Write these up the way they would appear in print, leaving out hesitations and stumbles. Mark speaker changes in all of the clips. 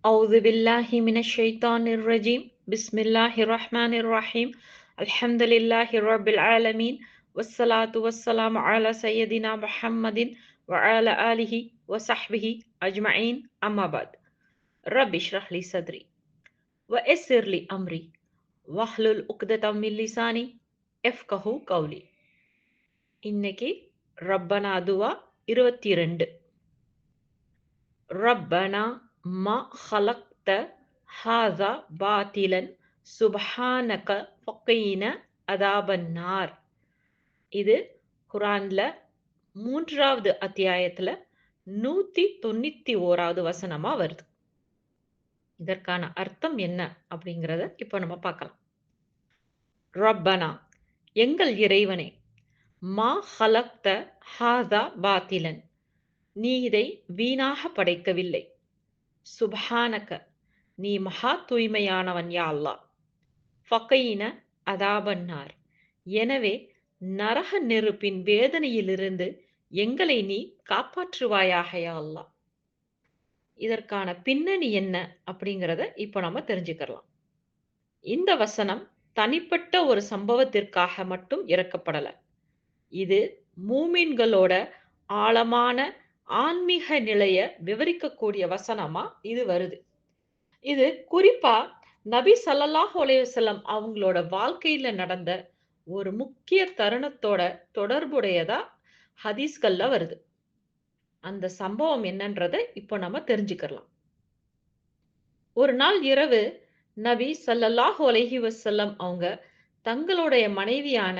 Speaker 1: أعوذ بالله من الشيطان الرجيم بسم الله الرحمن الرحيم الحمد لله رب العالمين والصلاة والسلام على سيدنا محمد وعلى آله وصحبه أجمعين أما بعد رب اشرح لي صدري ويسر لي أمري واحلل عقدة من لساني يفقهوا قولي இன்னைக்கு ரப்பனா துவா 22. ரப்பனா மா ஹலக்த ஹாதா பாத்திலன் சுப்ஹானக ஃபக்கீன அதாபன்னார். இது குரான்ல 3வது அத்தியாயத்துல 191வது வசனமா வருது. இதற்கான அர்த்தம் என்ன அப்படிங்கிறத இப்போ நம்ம பார்க்கலாம். ரப்பனா, எங்கள் இறைவனே, மா ஹலக்த ஹாதா பாத்திலன், நீ இதை வீணாக படைக்கவில்லை. சுப்ஹானக, நீ மகா தூய்மையானவன் யா அல்லாஹ். ஃபகீன அதாபன்னார், எனவே நரக நெருப்பின் வேதனையிலிருந்து எங்களை நீ காப்பாற்றுவாயாக யா அல்லாஹ். இதற்கான பின்னணி என்ன அப்படிங்கிறத இப்போ நம்ம தெரிஞ்சுக்கலாம். இந்த வசனம் தனிப்பட்ட ஒரு சம்பவத்திற்காக மட்டும் இறக்கப்படல. இது மூமின்களோட ஆழமான ஆன்மீக நிலைய விவரிக்கக்கூடிய வசனமா இது வருது. இது குறிப்பா நபி ஸல்லல்லாஹு அலைஹி வஸல்லம் அவங்களோட வாழ்க்கையில நடந்த ஒரு முக்கிய தருணத்தோட தொடர்புடையதா ஹதீஸ்கள்ல வருது. அந்த சம்பவம் என்னன்றத இப்போ நம்ம தெரிஞ்சுக்கலாம். ஒரு நாள் இரவு நபி ஸல்லல்லாஹு அலைஹி வஸல்லம் அவங்க தங்களுடைய மனைவியான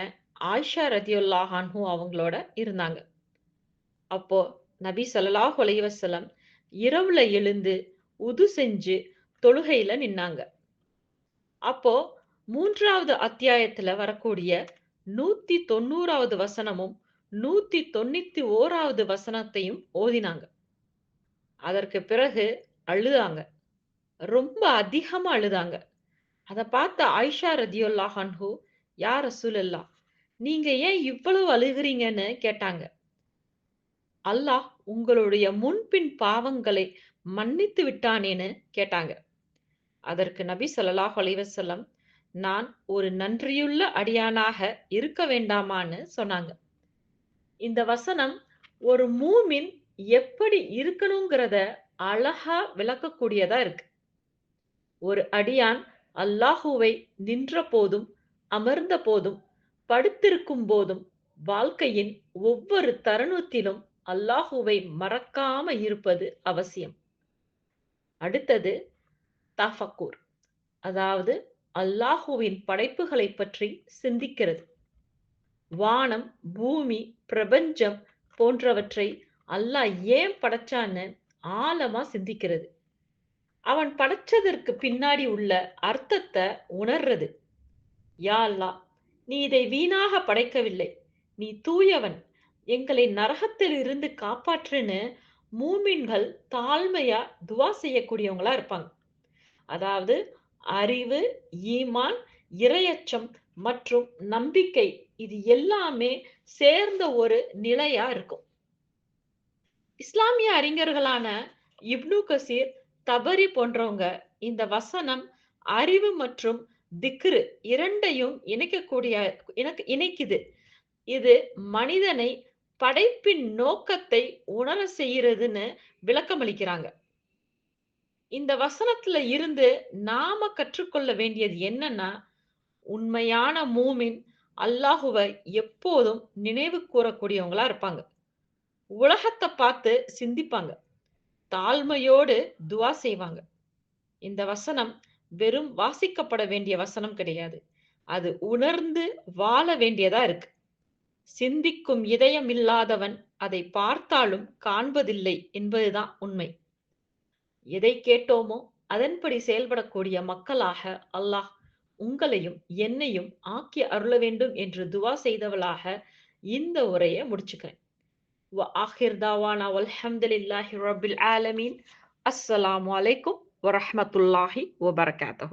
Speaker 1: ஆயிஷா ரதியல்லாஹு அன்ஹு அவங்களோட இருந்தாங்க. அப்போ நபி ஸல்லல்லாஹு அலைஹி வஸல்லம் இரவுல எழுந்து உது செஞ்சு தொழுகையில நின்னாங்க. அப்போ 3வது அத்தியாயத்துல வரக்கூடிய 190வது வசனமும் 191வது வசனத்தையும் ஓதினாங்க. அதற்கு பிறகு அழுதாங்க. ரொம்ப அதிகமா அழுதாங்க. அத பார்த்த ஆயிஷா ரதியல்லாஹு அன்ஹு, யா ரசூலல்லாஹ், நீங்க ஏன் இவ்வளவு அழுகிறீங்கன்னு கேட்டாங்க. அல்லாஹ் உங்களுடைய முன்பின் பாவங்களை மன்னித்து விட்டானேன்னு கேட்டாங்க. அதற்கு நபி ஸல்லல்லாஹு அலைஹி வஸல்லம், நான் ஒரு நன்றியுள்ள அடியானாக இருக்க வேண்டாமான்னு சொன்னாங்க. இந்த வசனம் ஒரு மூமின் எப்படி இருக்கணுங்கிறத அழகா விளக்கக்கூடியதா இருக்கு. ஒரு அடியான் அல்லாஹுவை நின்ற போதும், அமர்ந்த போதும், படுத்திருக்கும் போதும், வாழ்க்கையின் ஒவ்வொரு தருணத்திலும் அல்லாஹுவை மறக்காம இருப்பது அவசியம். அடுத்தது தஃபக்கூர், அதாவது அல்லாஹுவின் படைப்புகளை பற்றி சிந்திக்கிறது. வானம், பூமி, பிரபஞ்சம் போன்றவற்றை அல்லாஹ் ஏன் படைச்சான்னு ஆழமா சிந்திக்கிறது. அவன் படைச்சதற்கு பின்னாடி உள்ள அர்த்தத்தை உணர்றது. யா அல்லாஹ், நீ இதை வீணாக படைக்கவில்லை. நீ தூயவன். எங்களை நரகத்தில் இருந்து காப்பாற்றுன்னு மூமின்கள் தாழ்மையா துவா செய்யக்கூடியவங்களா இருப்பாங்க. அதாவது அறிவு, ஈமான், இறையச்சம் மற்றும் நம்பிக்கை, இது எல்லாமே சேர்ந்த ஒரு நிலையா இருக்கும். இஸ்லாமிய அறிஞர்களான இப்னு கசீர், தபரி போன்றவங்க இந்த வசனம் அறிவு மற்றும் திக்ரு இரண்டையும் இணைக்குது. இது மனிதனை படைப்பின் நோக்கத்தை உணர செய்யறதுன்னு விளக்கமளிக்கிறாங்க. இந்த வசனத்துல இருந்து நாம கற்றுக்கொள்ள வேண்டியது என்னன்னா, உண்மையான மூமின் அல்லாஹுவை எப்போதும் நினைவு கூறக்கூடியவங்களா இருப்பாங்க. உலகத்தை பார்த்து சிந்திப்பாங்க. தாழ்மையோடு துவா செய்வாங்க. இந்த வசனம் வெறும் வாசிக்கப்பட வேண்டிய வசனம் கிடையாது. அது உணர்ந்து வாழ வேண்டியதா இருக்கு. சிந்திக்கும் இதயம் இல்லாதவன் அதை பார்த்தாலும் காண்பதில்லை என்பதுதான் உண்மை. எதை கேட்டோமோ அதன்படி செயல்படக்கூடிய மக்களாக அல்லாஹ் உங்களையும் என்னையும் ஆக்கி அருள வேண்டும் என்று துவா செய்தவளாக இந்த உரையை முடிச்சுக்கிறேன். وآخر دعوانا والحمد لله رب العالمين. السلام عليكم ورحمة الله وبركاته.